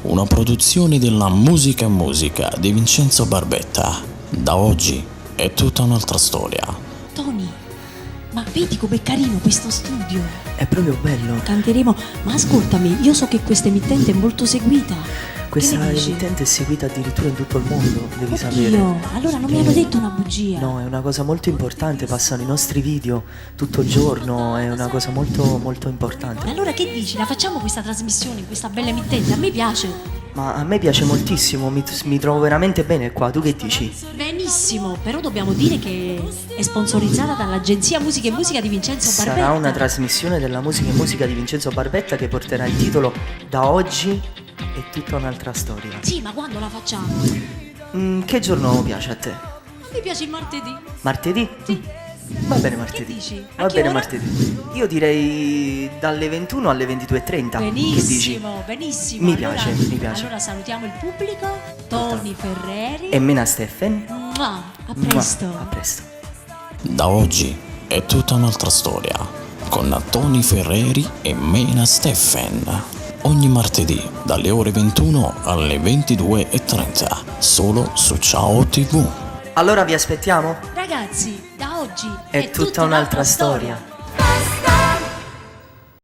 una produzione della Musica e Musica di Vincenzo Barbetta. Da oggi è tutta un'altra storia. Tony, ma vedi com'è carino questo studio? È proprio bello. Canteremo, ma ascoltami, io so che questa emittente è molto seguita. Questa Che ne dici? emittente è seguita addirittura in tutto il mondo, devi sapere. Oddio, allora non mi hanno detto una bugia. No, è una cosa molto importante, passano i nostri video tutto il giorno, è una cosa molto molto importante. Allora che dici? La facciamo questa trasmissione, questa bella emittente? A me piace. Ma a me piace moltissimo, mi trovo veramente bene qua, tu che dici? Benissimo, però dobbiamo dire che è sponsorizzata dall'agenzia Musica e Musica di Vincenzo Barbetta. Sarà una trasmissione della Musica e Musica di Vincenzo Barbetta che porterà il titolo Da oggi è tutta un'altra storia. Sì, ma quando la facciamo? Che giorno piace a te? Mi piace il martedì. Martedì? Sì. Va bene martedì. Che dici? A Va che bene ora? martedì. Io direi dalle 21 alle 22:30. Che dici? Benissimo, benissimo. Mi Allora- piace, mi piace. Allora salutiamo il pubblico, Tony Ferreri. E Mena Steffen. Mua, a presto. A presto. Da oggi è tutta un'altra storia con Tony Ferreri e Mena Steffen. Ogni martedì dalle ore 21 alle 22:30 solo su Ciao TV. Allora vi aspettiamo? Ragazzi, da oggi È tutta un'altra storia.